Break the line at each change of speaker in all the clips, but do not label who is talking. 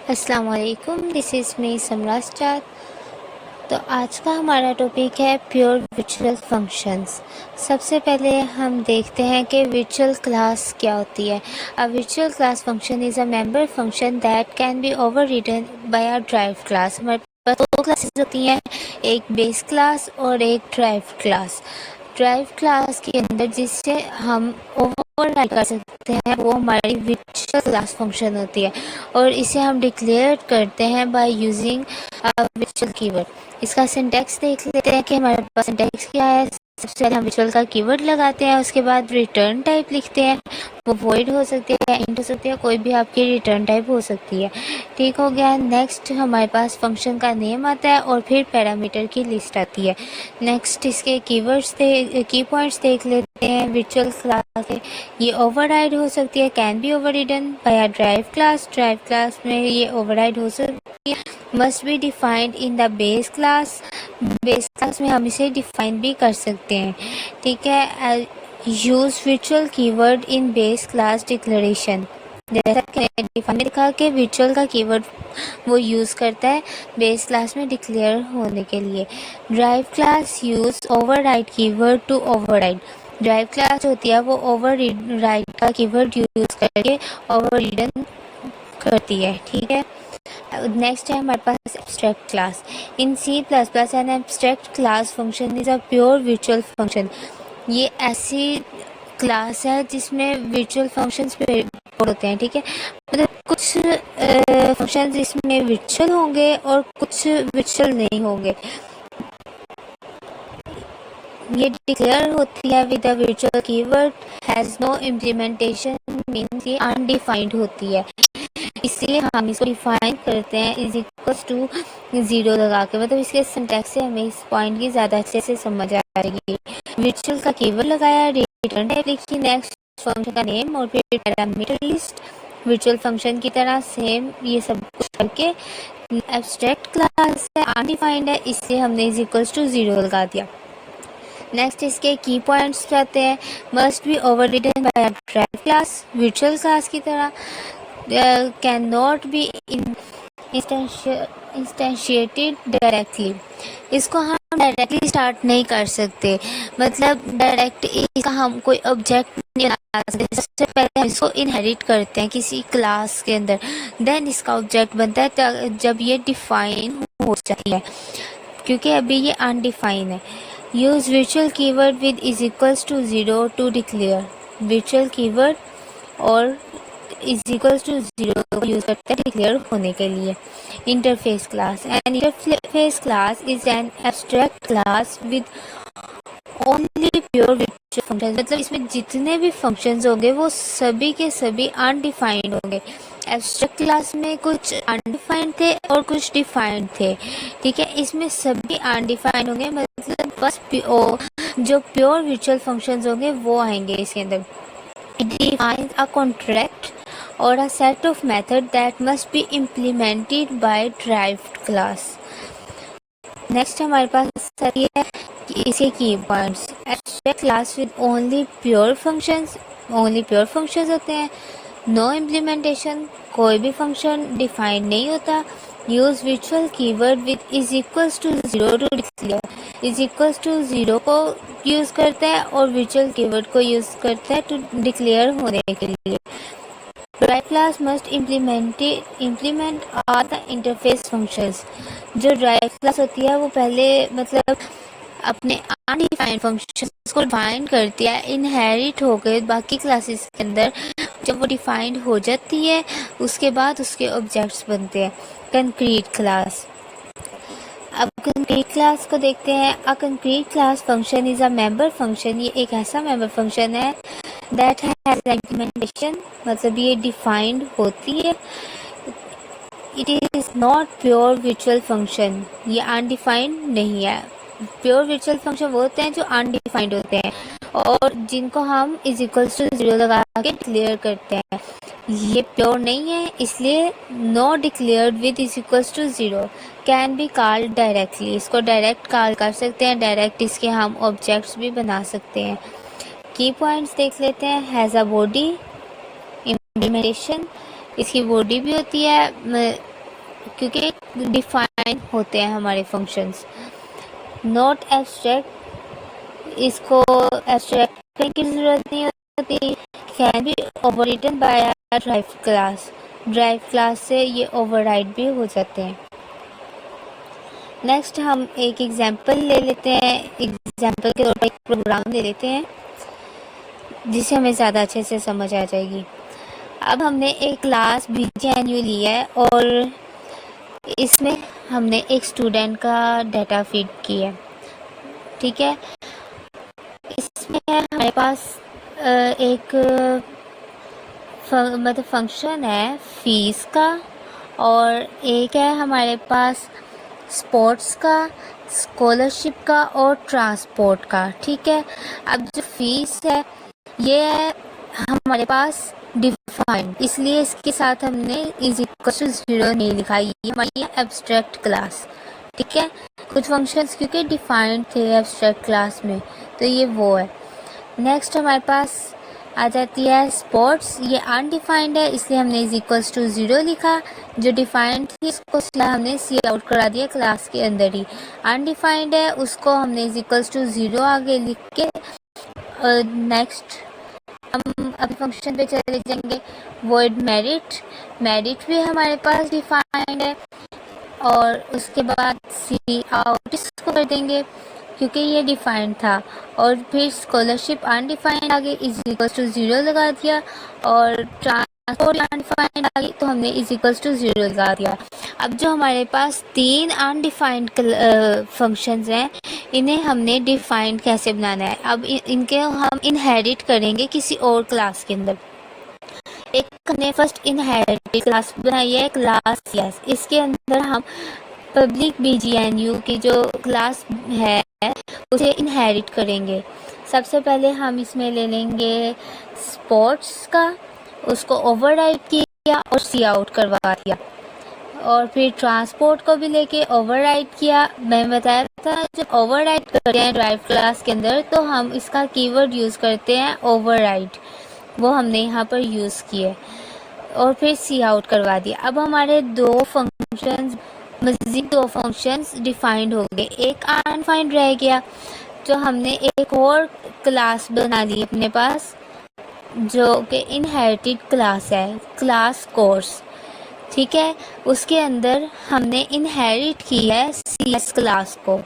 अस्सलाम वालेकुम, this is me Samraj चाँद। तो आज का हमारा टॉपिक है प्योर वर्चुअल फंक्शंस। सबसे पहले हम देखते हैं कि वर्चुअल क्लास क्या होती है। A virtual class function is a member function that can be overridden by a derived class. हमारे पास दो क्लासेस होती हैं, एक बेस क्लास और एक ड्राइव्ड क्लास। ड्राइव्ड क्लास के अंदर जिससे हम ओवरराइड कर सकते हैं वो हमारी वर्चुअल क्लास फंक्शन होती है और इसे हम डिक्लेयर करते हैं बाय यूजिंग वर्चुअल कीवर्ड। इसका सिंटैक्स देख लेते हैं कि हमारे पास सिंटैक्स क्या है। सबसे पहले हम वर्चुअल का कीवर्ड लगाते हैं, उसके बाद रिटर्न टाइप लिखते हैं। वो वॉइड हो सकती है, इंट हो सकती है, कोई भी आपकी रिटर्न टाइप हो सकती है। ठीक हो गया। नेक्स्ट हमारे पास फंक्शन का नेम आता है और फिर पैरामीटर की लिस्ट आती है। नेक्स्ट इसके कीवर्ड्स की पॉइंट्स देख लेते हैं। वर्चुअल क्लास है, ये ओवरराइड हो सकती है, can be overridden by a drive class. Drive class में ये ओवरराइड हो सकती है। Must be defined in the base class. Base class में हम इसे डिफाइन भी कर सकते हैं। ठीक है। यूज वर्चुअल कीवर्ड इन बेस क्लास डिक्लेरेशन। जैसा कि मैंने डिफाइन में लिखा कि वर्चुअल का कीवर्ड वो यूज़ करता है बेस क्लास में डिक्लेयर होने के लिए। Derived class use override keyword to override. Derived class होती है वो ओवरराइड का कीवर्ड यूज़ करके ओवररिडन करती है। ठीक है। नेक्स्ट है हमारे पास abstract class. In C++ an abstract class function is a pure virtual function. ये ऐसी क्लास है जिसमें वर्चुअल फंक्शंस होते हैं। ठीक है। मतलब कुछ फंक्शंस इसमें वर्चुअल होंगे और कुछ वर्चुअल नहीं होंगे। ये डिक्लेयर होती है with a virtual keyword, has no implementation, means ये अनडिफाइंड होती है। इसलिए हम इसको डिफाइन करते हैं इज इक्वल्स टू 0 लगा के। मतलब इसके सिंटैक्स से हमें इस पॉइंट की ज़्यादा अच्छे से समझ आ जाएगी। वर्चुअल का कीवर्ड लगाया, रिटर्न टाइप लिखी, नेक्स्ट फंक्शन का नेम और फिर पैरामीटर लिस्ट। वर्चुअल फंक्शन की तरह सेम ये सब कुछ करके एब्स्ट्रैक्ट क्लास है, अनडिफाइंड है, इसलिए हमने इज इक्वल्स टू 0 लगा दिया। नेक्स्ट इसके की पॉइंट्स कहते हैं must be overridden by a drive class. Virtual class की तरह can not be instantiated directly. इसको हम डायरेक्टली स्टार्ट नहीं कर सकते, मतलब डायरेक्ट इसका हम कोई ऑब्जेक्ट नहीं बना सकते। सबसे पहले हम इसको इनहेरिट करते हैं किसी क्लास के अंदर, देन इसका ऑब्जेक्ट बनता है जब ये डिफाइन हो जाती है, क्योंकि अभी ये अनडिफाइन है। Use virtual keyword with is equals to 0 to declare. Virtual keyword और इज इक्वल्स टू 0 को यूज करते हैं डिक्लेयर होने के लिए। Interface class. An interface class is an abstract class with only pure virtual function. मतलब इसमें जितने भी फंक्शंस होंगे वो सभी के सभी अनडिफाइंड होंगे। एब्स्ट्रैक्ट क्लास में कुछ अनडिफाइंड थे और कुछ डिफाइंड थे। ठीक है। इसमें सभी अनडिफाइंड होंगे, मतलब बस जो प्योर वर्चुअल फंक्शंस होंगे वो आएंगे इसके अंदर। It defines a contract or a set of methods that must be implemented by derived class. Next हमारे पास आती है कि इसके की points. Abstract class with only pure functions. Only pure functions होते हैं। नो इम्प्लीमेंटेशन, कोई भी फंक्शन डिफाइन नहीं होता। Use virtual keyword with is equals to 0 to declare. Is equals to 0 को यूज़ करता है और वर्चुअल कीवर्ड को यूज़ करता है टू डिक्लेयर होने के लिए। Derived class must implement all the interface functions. जो ड्राइव क्लास होती है वो पहले मतलब अपने अनडिफाइंड फंक्शंस को डिफाइन करती है, इनहेरिट होकर बाकी क्लासेस के अंदर जब वो डिफाइंड हो जाती है उसके बाद उसके ऑब्जेक्ट्स बनते हैं। Concrete class. अब कंक्रीट क्लास को देखते हैं। अ concrete class function is a member function. ये एक ऐसा मेंबर फंक्शन है दैट हैज इम्प्लीमेंटेशन, मतलब ये डिफाइंड होती है। It is not pure virtual function, ये अनडिफाइंड नहीं है। प्योर वर्चुअल फंक्शन वो होते हैं जो अनडिफाइंड होते हैं और जिनको हम इज इक्वल्स टू 0 लगा के डिक्लेयर करते हैं। ये प्योर नहीं है, इसलिए no declared with is equals to 0 can be called directly. इसको डायरेक्ट कॉल कर सकते हैं, डायरेक्ट इसके हम ऑब्जेक्ट्स भी बना सकते हैं। की पॉइंट्स देख लेते हैं। हैज़ अ बॉडी, इम्प्लीमेंटेशन, इसकी बॉडी भी होती है, क्योंकि डिफाइन होते हैं हमारे फंक्शंस, नॉट एब्स्ट्रैक्ट। इसको एब्स्ट्रैक्ट करने की ज़रूरत नहीं होती, can be overwritten by drive class. Drive class से ये ओवरराइड भी हो जाते हैं। नेक्स्ट हम एक एग्जांपल ले लेते हैं, एग्जांपल के तौर पर एक प्रोग्राम ले लेते हैं जिससे हमें ज़्यादा अच्छे से समझ आ जाएगी। अब हमने एक क्लास BGNU ली है और इसमें हमने एक स्टूडेंट का डाटा फीड किया, ठीक है। इसमें हमारे पास एक मतलब फंक्शन है फीस का, और एक है हमारे पास स्पोर्ट्स का, स्कॉलरशिप का और ट्रांसपोर्ट का, ठीक है। अब जो फीस है ये है हमारे पास डिफाइंड, इसलिए इसके साथ हमने इज इक्वल टू 0 नहीं लिखा, ये हमारी एब्स्ट्रैक्ट क्लास, ठीक है। कुछ फंक्शंस क्योंकि डिफाइंड थे एब्स्ट्रैक्ट क्लास में, तो ये वो है। नेक्स्ट हमारे पास आ जाती है स्पोर्ट्स, ये अनडिफाइंड है इसलिए हमने इज इक्वल्स टू 0 लिखा। जो डिफाइंड थी उसको हमने सी आउट करा दिया क्लास के अंदर ही। अनडिफाइंड है उसको हमने इज इक्वल्स टू 0 आगे लिख के नेक्स्ट हम अभी फंक्शन पे चले जाएंगे। वॉइड मेरिट, मेरिट भी हमारे पास डिफाइंड है, और उसके बाद सी आउट इसको कर देंगे क्योंकि ये डिफाइंड था, और फिर स्कॉलरशिप अनडिफाइंड आगे इज इक्वल्स टू 0 लगा दिया, और ट्रांसपोर्ट अनडिफाइंड आगे तो हमने इज इक्वल्स टू 0 लगा दिया। अब जो हमारे पास 3 अनडिफाइंड फंक्शंस हैं, इन्हें हमने डिफाइंड कैसे बनाना है। अब इनके हम इनहेरिट करेंगे किसी और क्लास के अंदर। एक हमने फर्स्ट इनहेरिट क्लास बनाई है क्लास यस, इसके अंदर हम पब्लिक BGNU की जो क्लास है उसे इनहेरिट करेंगे। सबसे पहले हम इसमें ले लेंगे स्पोर्ट्स का, उसको ओवरराइड किया और सी आउट करवा दिया, और फिर ट्रांसपोर्ट को भी लेके ओवरराइड किया। मैं बताया था जब ओवरराइड करते हैं ड्राइव क्लास के अंदर तो हम इसका कीवर्ड यूज़ करते हैं ओवरराइड, वो हमने यहाँ पर यूज़ किए, और फिर सी आउट करवा दिया। अब हमारे मज़ीद दो फंक्शंस डिफाइंड हो गए, एक अनडिफाइंड रह गया। जो हमने एक और क्लास बना ली अपने पास जो कि इनहेरिटेड क्लास है, क्लास कोर्स, ठीक है। उसके अंदर हमने इनहेरिट की है CS क्लास को,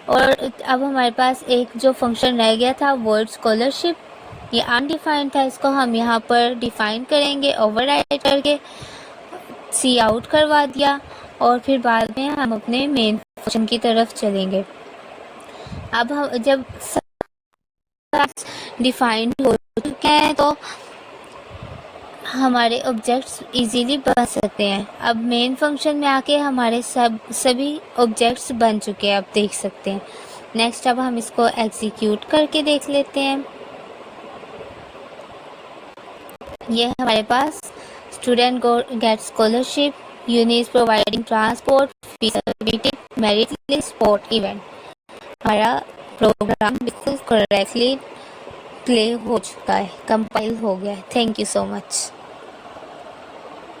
और अब हमारे पास एक जो फंक्शन रह गया था वर्ड स्कॉलरशिप, ये अनडिफाइंड था, इसको हम यहाँ पर डिफाइन करेंगे ओवरराइड करके, सी आउट करवा दिया, और फिर बाद में हम अपने मेन फंक्शन की तरफ चलेंगे। अब हम जब डिफाइंड हो चुके हैं तो हमारे ऑब्जेक्ट्स इजीली बन सकते हैं। अब मेन फंक्शन में आके हमारे सभी ऑब्जेक्ट्स बन चुके हैं, आप देख सकते हैं। नेक्स्ट अब हम इसको एग्जीक्यूट करके देख लेते हैं। ये हमारे पास student get scholarship, uni is providing transport, fees merit list, sport event. हमारा प्रोग्राम बिल्कुल करेक्टली प्ले हो चुका है, कंपाइल हो गया है। Thank you so much.